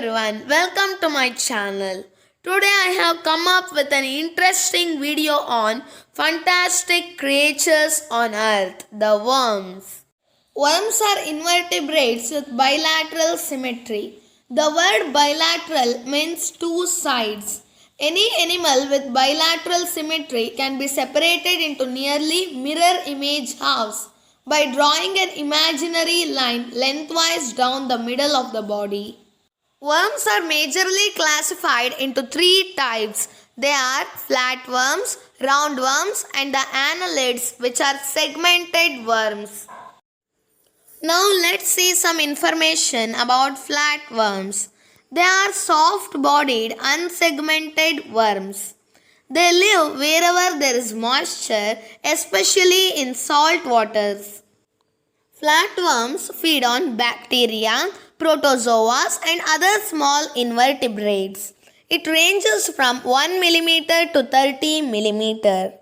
everyone, welcome to my channel. Today I have come up with an interesting video on fantastic creatures on earth, the worms. Worms are invertebrates with bilateral symmetry. The word bilateral means two sides. Any animal with bilateral symmetry can be separated into nearly mirror image halves by drawing an imaginary line lengthwise down the middle of the body. Worms are majorly classified into three types. They are flatworms, roundworms, and the annelids, which are segmented worms. Now let's see some information about flatworms. They are soft-bodied, unsegmented worms. They live wherever there is moisture, especially in salt waters. Flatworms feed on bacteria, protozoas, and other small invertebrates. It ranges from 1 mm to 30 mm.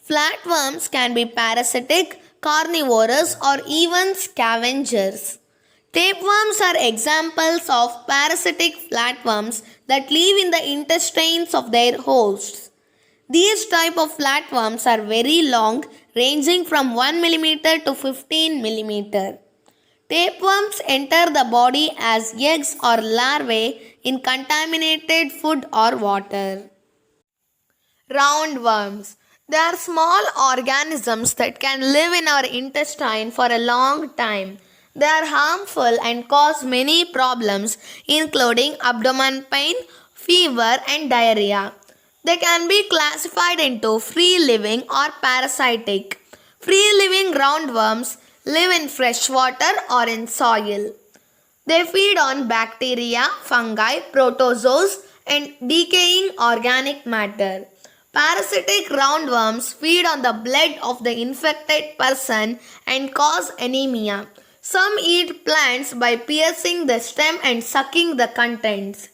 Flatworms can be parasitic, carnivorous, or even scavengers. Tapeworms are examples of parasitic flatworms that live in the intestines of their hosts. These type of flatworms are very long, ranging from 1 mm to 15 mm. Tapeworms enter the body as eggs or larvae in contaminated food or water. Roundworms. They are small organisms that can live in our intestine for a long time. They are harmful and cause many problems, including abdomen pain, fever, and diarrhea. They can be classified into free-living or parasitic. Free-living roundworms live in fresh water or in soil. They feed on bacteria, fungi, protozoas, and decaying organic matter. Parasitic roundworms feed on the blood of the infected person and cause anemia. Some eat plants by piercing the stem and sucking the contents.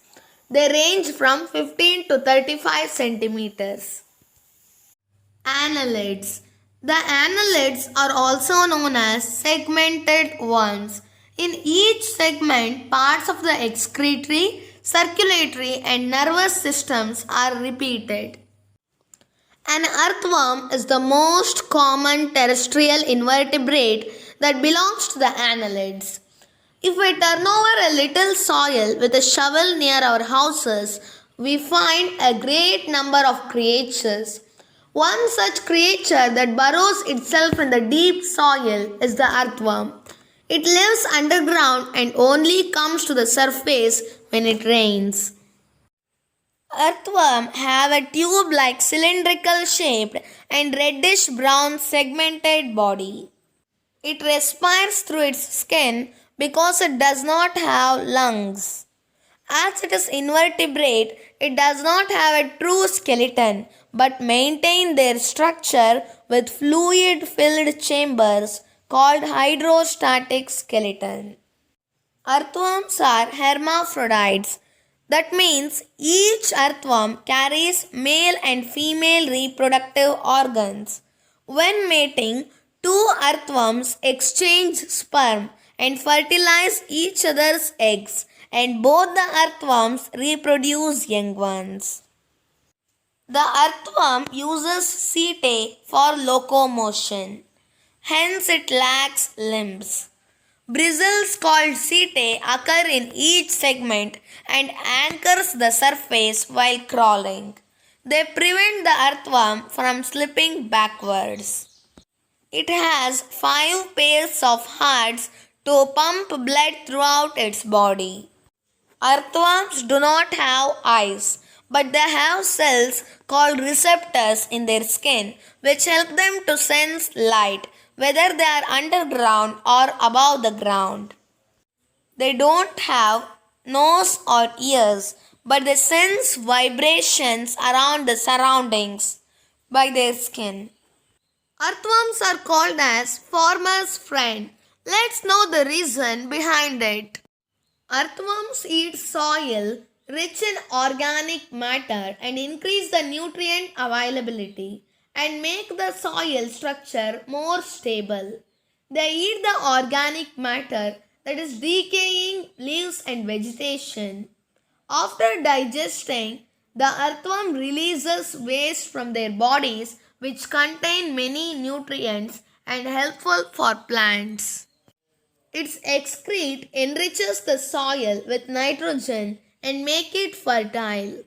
They range from 15 to 35 centimeters. Annelids. The annelids are also known as segmented worms. In each segment, parts of the excretory, circulatory, and nervous systems are repeated. An earthworm is the most common terrestrial invertebrate that belongs to the annelids. If we turn over a little soil with a shovel near our houses, we find a great number of creatures. One such creature that burrows itself in the deep soil is the earthworm. It lives underground and only comes to the surface when it rains. Earthworms have a tube-like cylindrical shaped and reddish-brown segmented body. It respires through its skin because it does not have lungs. As it is invertebrate, it does not have a true skeleton but maintain their structure with fluid-filled chambers called hydrostatic skeleton. Earthworms are hermaphrodites. That means each earthworm carries male and female reproductive organs. When mating, two earthworms exchange sperm and fertilize each other's eggs, and both the earthworms reproduce young ones. The earthworm uses setae for locomotion. Hence it lacks limbs. Bristles called setae occur in each segment and anchors the surface while crawling. They prevent the earthworm from slipping backwards. It has 5 pairs of hearts to pump blood throughout its body. Earthworms do not have eyes, but they have cells called receptors in their skin which help them to sense light, whether they are underground or above the ground. They don't have nose or ears, but they sense vibrations around the surroundings by their skin. Earthworms are called as farmer's friend. Let's know the reason behind it. Earthworms eat soil rich in organic matter and increase the nutrient availability and make the soil structure more stable. They eat the organic matter that is decaying leaves and vegetation. After digesting, the earthworm releases waste from their bodies which contain many nutrients and helpful for plants. Its excrete enriches the soil with nitrogen and make it fertile.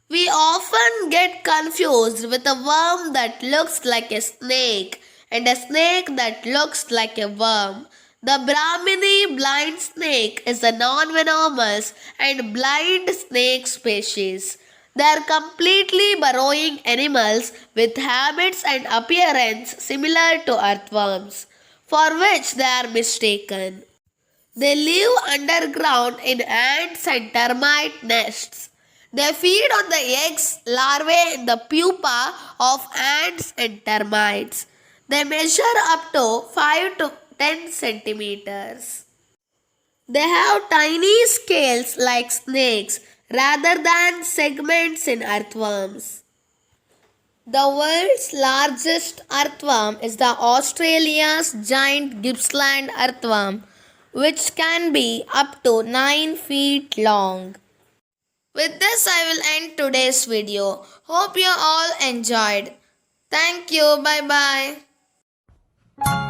We often get confused with a worm that looks like a snake and a snake that looks like a worm. The Brahmini blind snake is a non-venomous and blind snake species. They are completely burrowing animals with habits and appearance similar to earthworms, for which they are mistaken. They live underground in ants and termite nests. They feed on the eggs, larvae, and the pupa of ants and termites. They measure up to 5 to 10 centimeters. They have tiny scales like snakes rather than segments in earthworms. The world's largest earthworm is the Australia's giant Gippsland earthworm, which can be up to 9 feet long. With this, I will end today's video. Hope you all enjoyed. Thank you. Bye bye.